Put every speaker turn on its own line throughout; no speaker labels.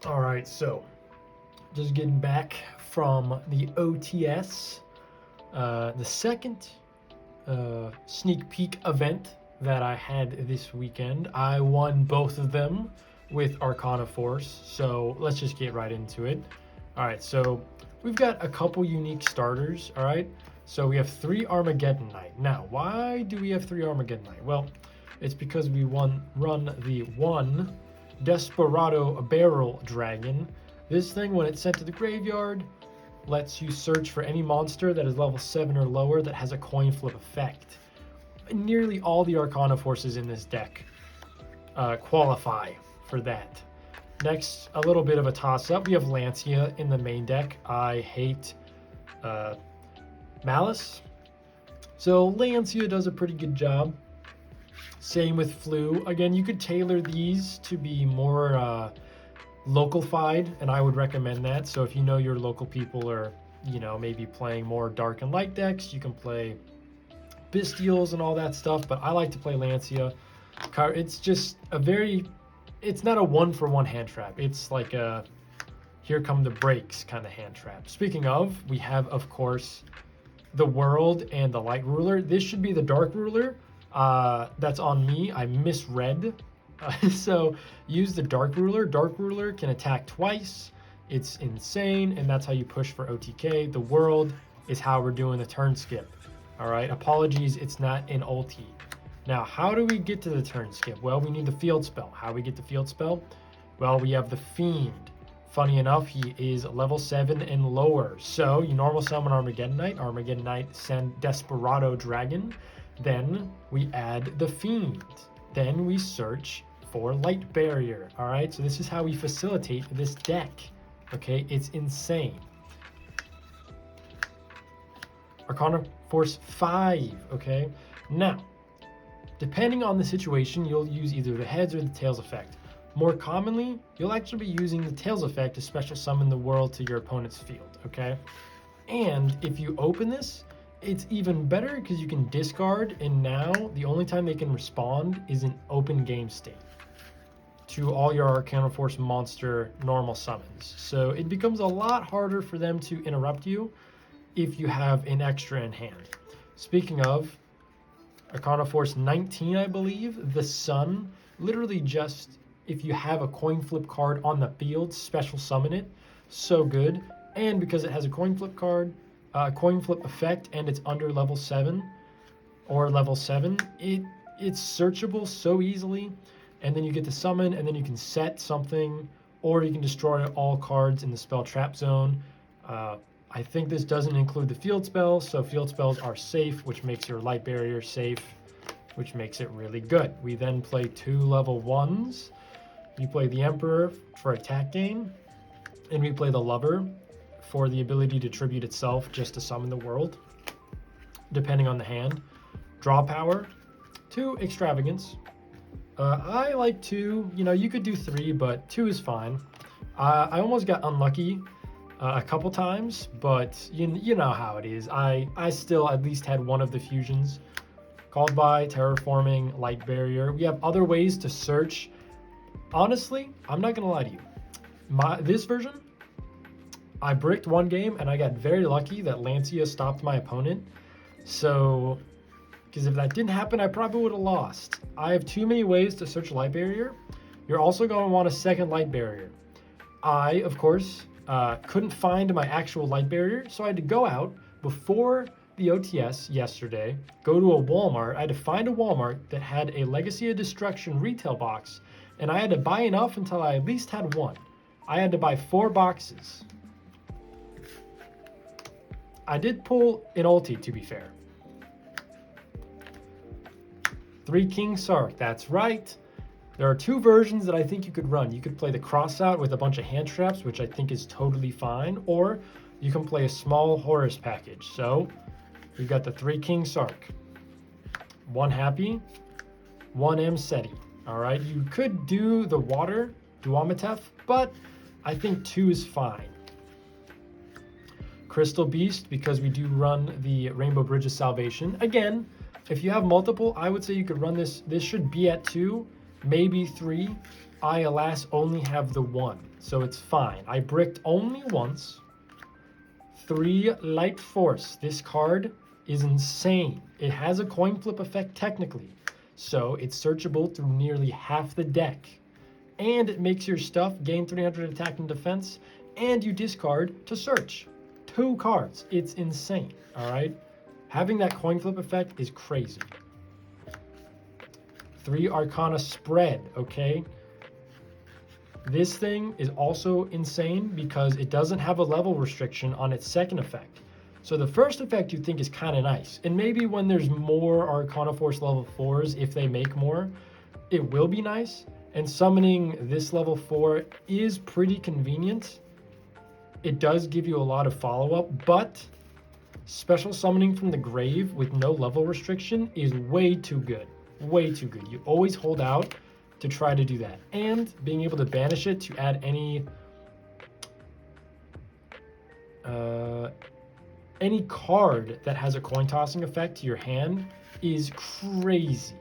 All right, so just getting back from the OTS, the second sneak peek event that I had this weekend. I won both of them with Arcana Force, so let's just get right into it. All right, so we've got a couple unique starters. All right, so we have 3 Armageddon Knight. Now, why do we have 3 Armageddon Knight? Well, it's because we run the one Desperado Barrel Dragon. This thing, when it's sent to the graveyard, lets you search for any monster that is level 7 or lower that has a coin flip effect. Nearly all the Arcana forces in this deck qualify for that. Next, a little bit of a toss-up. We have Lancia in the main deck. I hate Malice. So Lancia does a pretty good job. Same with Flu. Again, you could tailor these to be more local-fied, and I would recommend that. So if you know your local people are, maybe playing more dark and light decks, you can play Bestials and all that stuff, but I like to play Lancia. It's just it's not a one-for-one hand trap. It's like a here come the breaks kind of hand trap. Speaking of, we have, of course, the World and the Light Ruler. This should be the Dark Ruler. That's on me. I misread. So use the Dark Ruler. Dark Ruler can attack twice. It's insane, and that's how you push for OTK. The World is how we're doing the turn skip. All right, apologies, it's not in ulti. Now, how do we get to the turn skip? Well, we need the field spell. How do we get the field spell? Well, we have the Fiend. Funny enough, he is level 7 and lower. So you normal summon Armageddon Knight, send Desperado Dragon. Then we add the Fiend. Then we search for Light Barrier. All right, so this is how we facilitate this deck. Okay, it's insane. Arcana Force 5, okay? Now, depending on the situation, you'll use either the heads or the tails effect. More commonly, you'll actually be using the tails effect to special summon the world to your opponent's field, okay? And if you open this, it's even better because you can discard, and now the only time they can respond is in open game state to all your Arcana Force monster normal summons. So it becomes a lot harder for them to interrupt you if you have an extra in hand. Speaking of, Arcana Force 19, I believe, the Sun, literally just, if you have a coin flip card on the field, special summon it. So good. And because it has a coin flip card, coin flip effect, and it's under level 7 or level 7, it's searchable so easily. And then you get to summon, and then you can set something, or you can destroy all cards in the spell trap zone. I think this doesn't include the field spells, so field spells are safe, which makes your Light Barrier safe, which makes it really good. We then play 2 level 1s. You play the Emperor for attack gain, and we play the Lover for the ability to tribute itself just to summon the world, depending on the hand. Draw power, 2 extravagance. I like 2, you could do 3, but 2 is fine. I almost got unlucky a couple times, but you know how it is. I still at least had one of the fusions. Called by, terraforming, Light Barrier. We have other ways to search. Honestly, I'm not gonna lie to you. This version, I bricked one game and I got very lucky that Lancia stopped my opponent. So, because if that didn't happen, I probably would have lost. I have too many ways to search Light Barrier. You're also going to want a second Light Barrier. I, of course, couldn't find my actual Light Barrier, so I had to go out before the OTS yesterday, go to a Walmart. I had to find a Walmart that had a Legacy of Destruction retail box, and I had to buy enough until I at least had one. I had to buy 4 boxes. I did pull an ulti, to be fair. 3 King Sark, that's right. There are 2 versions that I think you could run. You could play the cross out with a bunch of hand traps, which I think is totally fine, or you can play a small Horus package. So you've got the 3 King Sark, 1 Happy, 1 M Seti. All right, you could do the water Duamatef, but I think 2 is fine. Crystal Beast, because we do run the Rainbow Bridge of Salvation. Again, if you have multiple, I would say you could run this. This should be at 2, maybe 3. I, alas, only have the one, so it's fine. I bricked only once. 3 Light Force. This card is insane. It has a coin flip effect technically, so it's searchable through nearly half the deck. And it makes your stuff gain 300 attack and defense, and you discard to search. 2 cards. It's insane, all right? Having that coin flip effect is crazy. 3 Arcana Spread, okay? This thing is also insane because it doesn't have a level restriction on its second effect. So the first effect you think is kind of nice. And maybe when there's more Arcana Force level 4s, if they make more, it will be nice. And summoning this level 4 is pretty convenient. It does give you a lot of follow-up, but special summoning from the grave with no level restriction is way too good. Way too good. You always hold out to try to do that. And being able to banish it to add any card that has a coin tossing effect to your hand is crazy.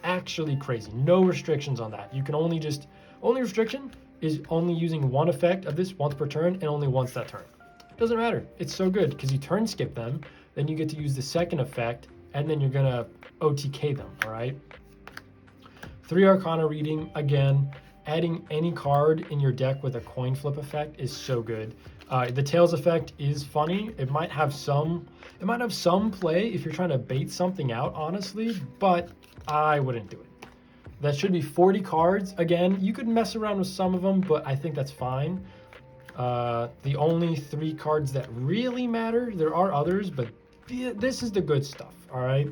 Actually crazy. No restrictions on that. You can only restriction is only using one effect of this once per turn and only once that turn. Doesn't matter. It's so good because you turn skip them, then you get to use the second effect, and then you're gonna OTK them, all right? 3 Arcana Reading, again, adding any card in your deck with a coin flip effect is so good. The Tails effect is funny. It might have some play if you're trying to bait something out, honestly, but I wouldn't do it. That should be 40 cards. Again, you could mess around with some of them, but I think that's fine. The only 3 cards that really matter, there are others, but this is the good stuff, all right?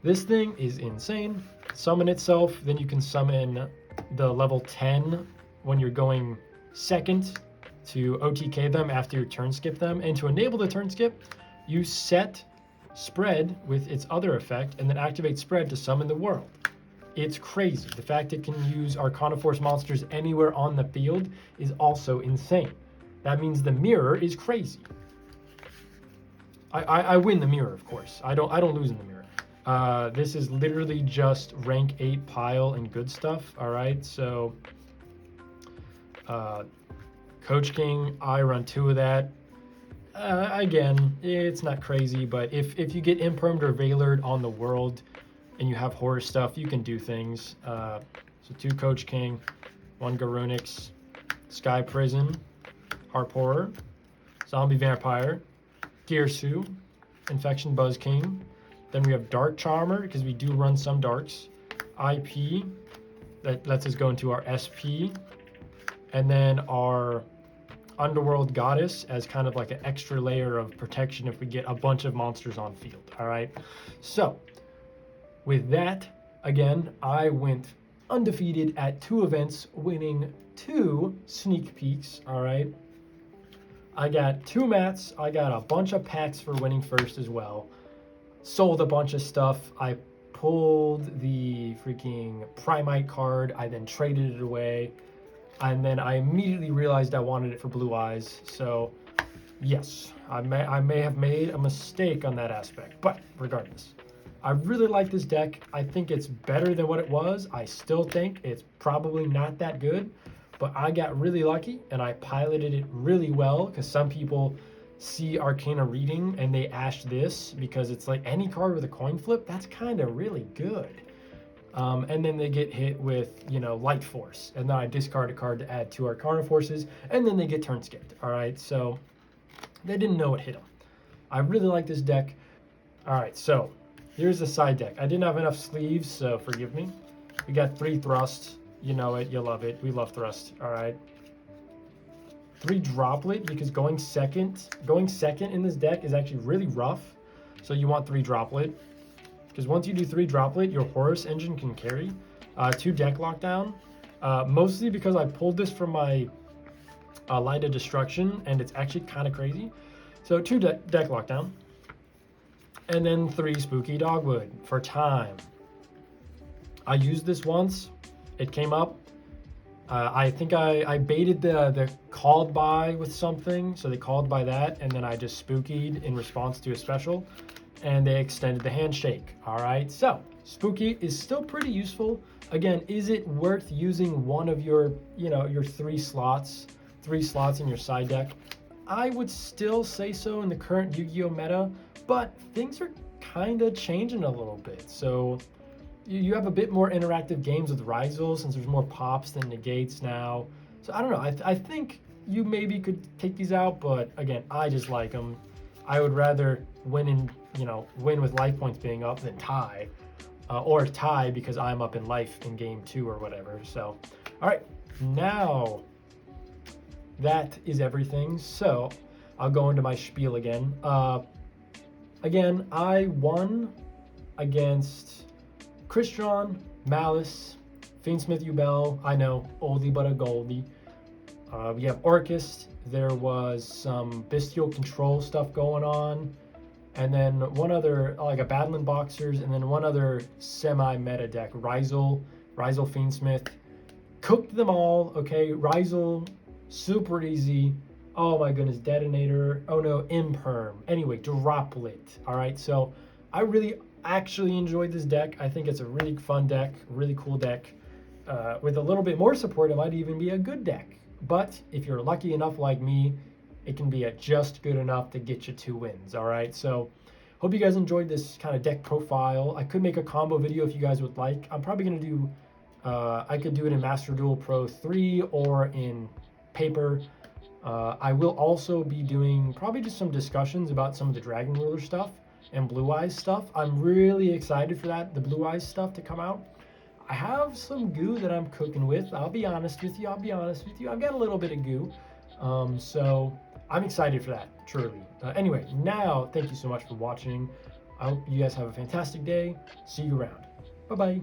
This thing is insane. Summon itself, then you can summon the level 10 when you're going second to OTK them after you turn skip them. And to enable the turn skip, you set Spread with its other effect and then activate Spread to summon the world. It's crazy. The fact it can use Arcana Force monsters anywhere on the field is also insane. That means the mirror is crazy. I win the mirror, of course. I don't lose in the mirror. This is literally just rank 8 pile and good stuff. All right, so Coach King, I run 2 of that. Again, it's not crazy, but if you get Impermed or Veilered on the world and you have horror stuff, you can do things. So 2 Coach King, 1 Garunix, Sky Prison, Harp Horror, Zombie Vampire, Gearsu, Infection Buzz King. Then we have Dark Charmer, because we do run some darks. IP, that lets us go into our SP. And then our Underworld Goddess as kind of like an extra layer of protection if we get a bunch of monsters on field, all right? So, with that, again, I went undefeated at 2 events, winning 2 sneak peeks, all right? I got 2 mats, I got a bunch of packs for winning first as well. Sold a bunch of stuff. I pulled the freaking Primite card. I then traded it away. And then I immediately realized I wanted it for Blue Eyes. So, yes, I may have made a mistake on that aspect. But regardless, I really like this deck. I think it's better than what it was. I still think it's probably not that good. But I got really lucky and I piloted it really well because some people see Arcana Reading and they ash this because it's like any card with a coin flip, that's kind of really good. And then they get hit with, Light Force. And then I discard a card to add 2 Arcana Forces, and then they get turn skipped. All right, so they didn't know what hit them. I really like this deck. All right, so here's the side deck. I didn't have enough sleeves, so forgive me. We got 3 Thrust. You know it, you love it. We love Thrust, all right. 3 Droplet, because going second in this deck is actually really rough. So you want 3 Droplet. Because once you do 3 Droplet, your Horus engine can carry. 2 Deck Lockdown. Mostly because I pulled this from my Light of Destruction, and it's actually kind of crazy. So 2 Deck Lockdown. And then 3 Spooky Dogwood for time. I used this once. It came up. I think I baited the called by with something, so they called by that, and then I just spookied in response to a special. and they extended the handshake. All right, so Spooky is still pretty useful. Again, is it worth using one of your, your three slots in your side deck? I would still say so in the current Yu-Gi-Oh meta, but things are kind of changing a little bit. So you have a bit more interactive games with Rizal since there's more pops than negates now. So I don't know. I think you maybe could take these out, but again, I just like them. I would rather win with life points being up than tie, or tie because I'm up in life in game 2 or whatever. So, all right, now that is everything. So I'll go into my spiel again. Again, I won against Crystron, Malice, Fiendsmith Ubel. I know, oldie but a goldie. We have Orcust. There was some bestial control stuff going on. And then one other, like a Battling Boxers, and then one other semi-meta deck, Rizal Fiendsmith. Cooked them all, okay? Rizal, super easy. Oh my goodness, Detonator. Oh no, Imperm. Anyway, Droplet. All right, so I really actually enjoyed this deck. I think it's a really fun deck, really cool deck. With a little bit more support, it might even be a good deck. But if you're lucky enough like me, it can be just good enough to get you 2 wins, all right? So hope you guys enjoyed this kind of deck profile. I could make a combo video if you guys would like. I'm probably going to do, I could do it in Master Duel Pro 3 or in paper. I will also be doing probably just some discussions about some of the Dragon Ruler stuff and Blue Eyes stuff. I'm really excited for that, the Blue Eyes stuff to come out. I have some goo that I'm cooking with. I'll be honest with you. I've got a little bit of goo. So I'm excited for that, truly. Anyway, now, thank you so much for watching. I hope you guys have a fantastic day. See you around. Bye-bye.